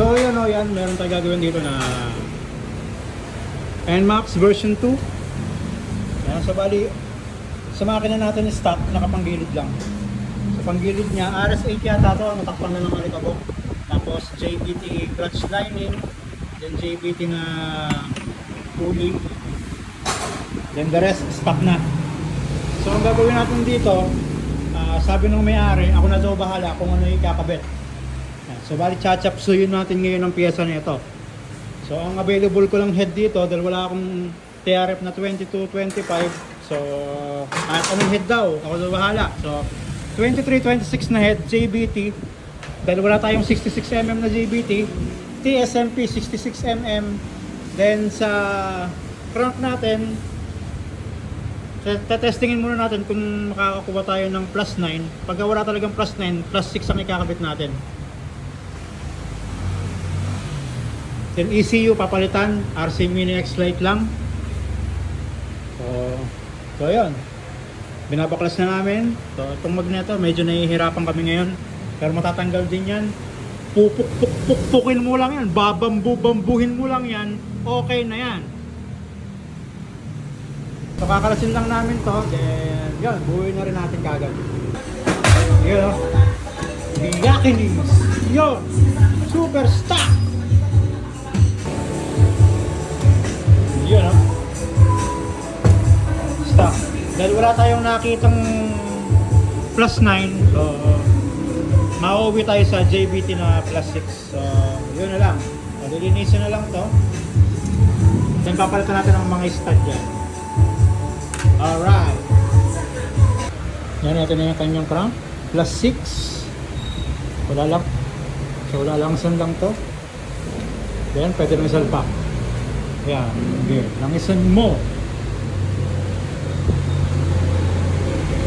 So yun o, yan, meron tayo gagawin dito na NMAX version 2. Yan, so bali, sa makina natin stock, nakapanggilid lang. Sa panggilid niya, RS8 yata to, natakpan na ng alikabok. Tapos JBT clutch lining, then JBT na pulley, then the rest stock na. So ang gagawin natin dito, sabi nung may-ari, ako na daw bahala kung ano yung kakabit. So bali chachapsuyin natin ngayon ang pyesa nito. So ang available ko lang head dito dahil wala akong TRF na 22-25. So anong head daw? Ako daw bahala. So 23-26 na head JBT dahil wala tayong 66mm na JBT. TSMP 66mm. Then sa crank natin, testingin muna natin kung makakakuha tayo ng plus 9. Pagka wala talagang plus 9, plus 6 ang ikakabit natin. Then ECU papalitan, RC Mini X-Lite lang. So yun, binabaklas na namin. So itong magneto, medyo nahihirapan kami ngayon, pero matatanggal din yan. Pupuk-puk-pukin mo lang yan, babambu-bambuhin mo lang yan, okay na yan. So kakalasin lang namin to, then yun, buuin na rin natin kagad. Yun o, Biyakinis, yun, super stock. Yun o, stock. Dahil wala tayong nakitang plus 9, so mauwi tayo sa JBT na plus 6. So yun na lang, lilinisin na lang to. Then papalitan natin ang mga stud dyan. Alright. Yan natin na yung kanyang crank. Plus 6. Wala lang. So wala lang isan lang to. Then pwede lang isalpak. Yan. Okay. Langisan mo.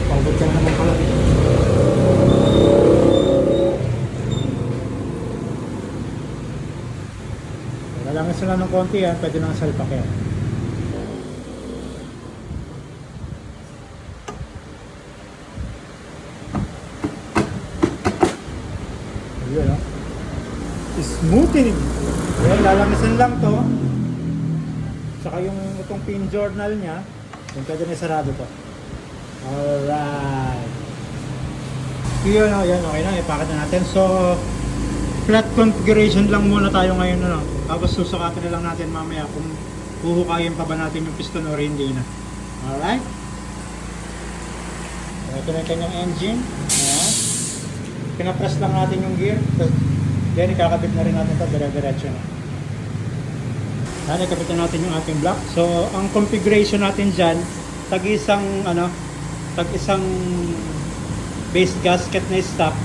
Pagod ka na naman pala. Wala lang isan lang ng konti yan. Pwede lang isalpak yan. Yun, no? Smoothing. Ayan, lalamisan lang to. Saka yung itong pin journal niya, yung pwede na sarado to. Alright. Yun, no? Yan, okay na. Ipakit na natin. So, flat configuration lang muna tayo ngayon, no? Tapos susukatin na lang natin mamaya kung huhukayin pa ba natin yung piston or hindi na. Alright. So, ito na yung kanyang engine. Ayan. Pinapress lang natin yung gear. Then ikakabit na rin natin ito dire-diretso na. Then ikabit na natin yung ating block. So ang configuration natin dyan, tag-isang base gasket na stock,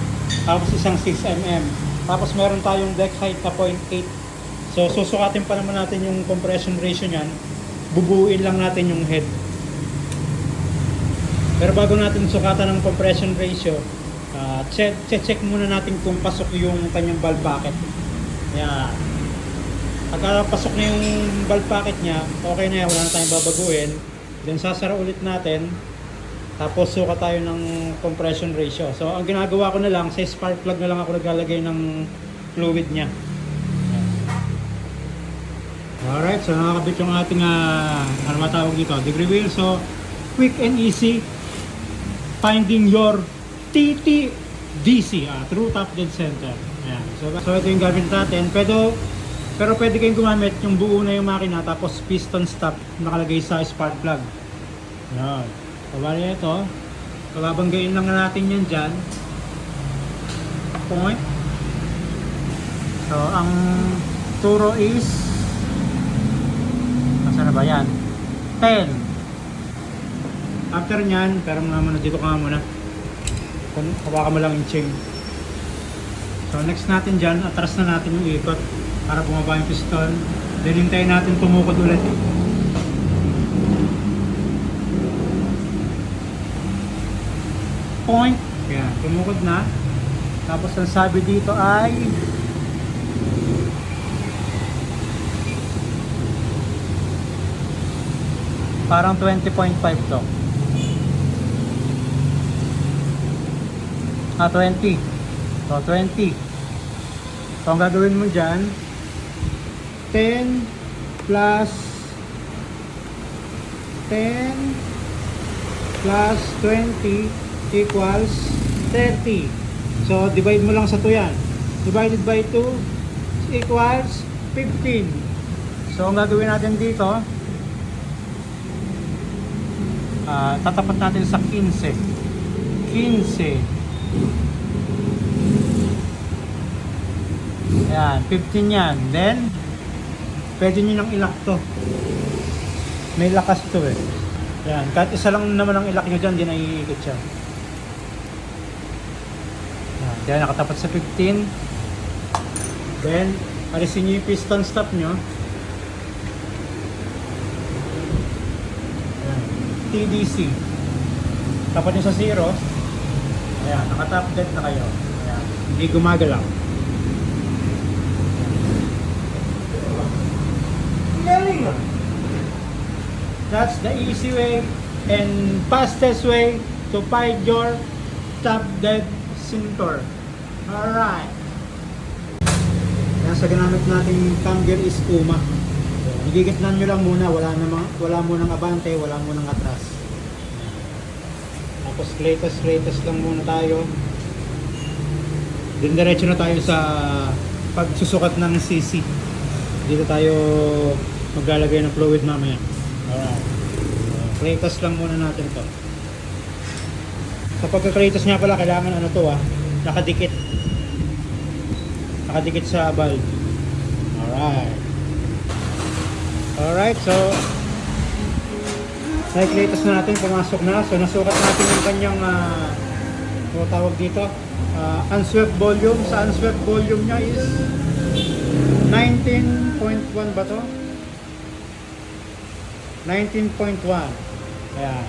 tapos isang 6mm. Tapos meron tayong deck height na 0.8. So susukatin pa naman natin yung compression ratio nyan. Bubuuin lang natin yung head. Pero bago natin sukatan ng compression ratio, check muna natin kung pasok yung kanyang valve bucket. Yan. Pagka pasok na yung valve bucket niya, okay na yan, wala na tayong babaguhin. Then sasara ulit natin. Tapos suka tayo ng compression ratio. So ang ginagawa ko na lang, sa spark plug na lang ako naglalagay ng fluid niya. Alright, so nakakabit yung ating ano matawag dito, degree wheel. So quick and easy finding your TTDC, True Top Dead Center. Ayan. So ito yung gamit natin. Pero pwede kayong gumamit yung buo na yung makina tapos piston stop nakalagay sa spark plug. Ayan. So bali ito, babanggain lang natin yan dyan. Point. So ang turo is, nasaan na ba yan? 10. After nyan, pero muna dito ka muna. Hawakan mo lang yung chain. So next natin dyan, atras na natin yung ikot para bumaba yung piston. Then hintayin natin tumukod ulit. Point. Yan, tumukod na. Tapos ang sabi dito ay parang 20.5 to. 20. So 20. So ang gagawin mo dyan, 10 plus 10 plus 20 equals 30. So divide mo lang sa 2 yan. Divided by 2 equals 15. So ang gagawin natin dito, tatapat natin sa 15. 15. Ayan, 15 yan. Then, pwede nyo nang ilak to. May lakas to eh. Ayan, kahit isa lang naman ang ilak nyo dyan, di naiikot siya. Ayan, kaya nakatapat sa 15. Then, alisin nyo yung piston stop nyo. Ayan, TDC. Tapat nyo sa 0. Ayan, nakatap dead na kayo. Ayan, hindi gumagalaw. That's the easy way and fastest way to find your top dead center. Alright. Yan sa ginamit nating cam gear is Kuma. Igigitnan nyo lang muna, wala munang abante, wala munang atras. Tapos latest lang muna tayo. Then diretso na tayo sa pagsusukat ng CC. Dito tayo maglalagay ng fluid mamaya. Alright. Kratos lang muna natin to. Sa pagka-kratos nga pala, kailangan ano to nakadikit. Nakadikit sa valve. Alright. Alright, so kratos na natin, pumasok na. So nasukat natin yung kanyang tawag dito, unswept volume. Sa unswept volume nya is 19.1 ba to? 19.1. Ayan.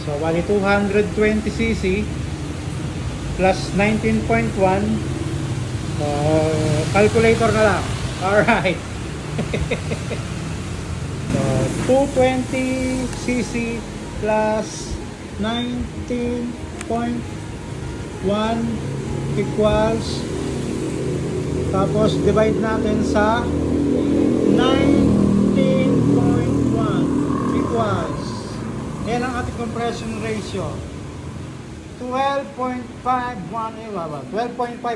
So, bali 220cc plus 19.1. So, calculator na lang. Alright. So, 220cc plus 19.1 equals, tapos divide natin sa 19.1 equals, yan ang ating compression ratio, 12.5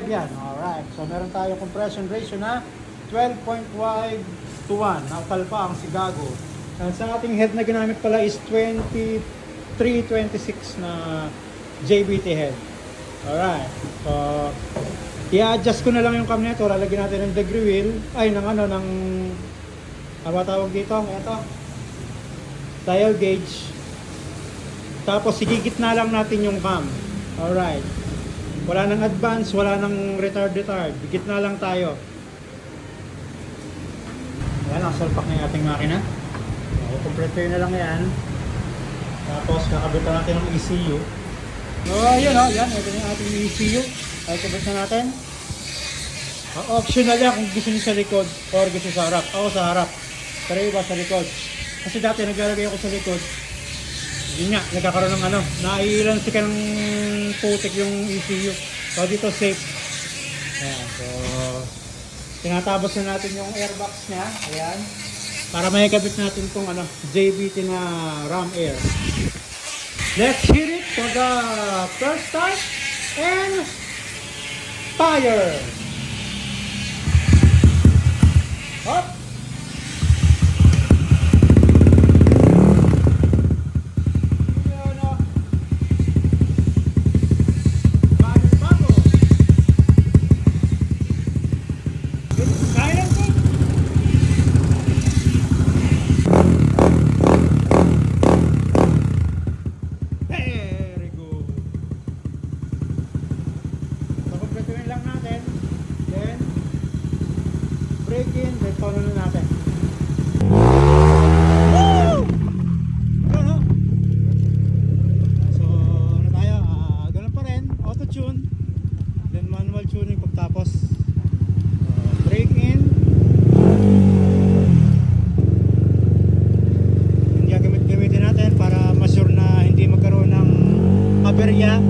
yan. Alright, so meron tayo compression ratio na 12.5 to 1. Nakalpa ang sigago. And sa ating head na ginamit pala is 2326 na JBT head. Alright, so i-adjust ko na lang yung cam nito. Lalagyan natin ng degree wheel, ay ng tawag dito, ito, dial gauge. Tapos sigigit na lang natin yung cam. Alright, wala nang advance, wala nang retard. Bigit na lang tayo. Ayan, nakasalpak na yung ating makina. So, complete na lang yan. Tapos kakabitan natin ng ECU. So yun yan, ito yung ating ECU. Ay, kabit na natin. Optional yan kung gusto nyo sa likod or gusto sa harap. Ako sa harap, pero iba sa likod. Kasi dati naglalagay ako sa likod, yun nga, nagkakaroon ng naiilan si ng putik yung ECU. So dito safe. Ayan, so tinatabos na natin yung airbox niya. Ayan, para may kabit natin itong JBT na ram air. Let's hit it for the first time and fire! Up!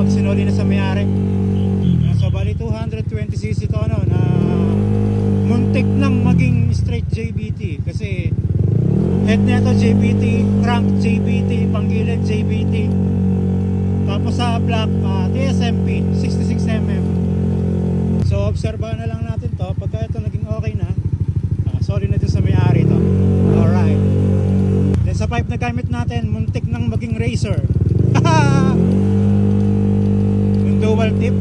Pag sinuli na sa may-ari. So bali 220 nagsisisi to ano, na muntik nang maging straight JBT kasi head nito JBT, crank JBT, panggilid JBT, tapos sa block TSMP 66mm. So obserbahan na lang natin to. Pagka ito naging okay na, sorry na dun sa may-ari to. Alright, then sa pipe na gamit natin, muntik nang maging racer. Yung dual tip.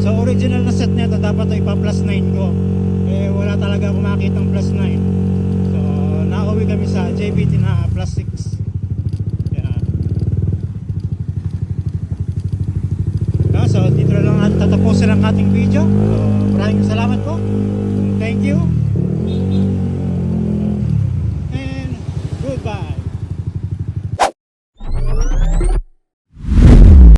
So original na set nito, dapat ito ipa plus 9 ko. Eh wala talaga akong makitang plus 9. So nauwi kami sa JBT na plus 6. So dito na lang natin tatapusin ang ating video. So maraming salamat po. Thank you.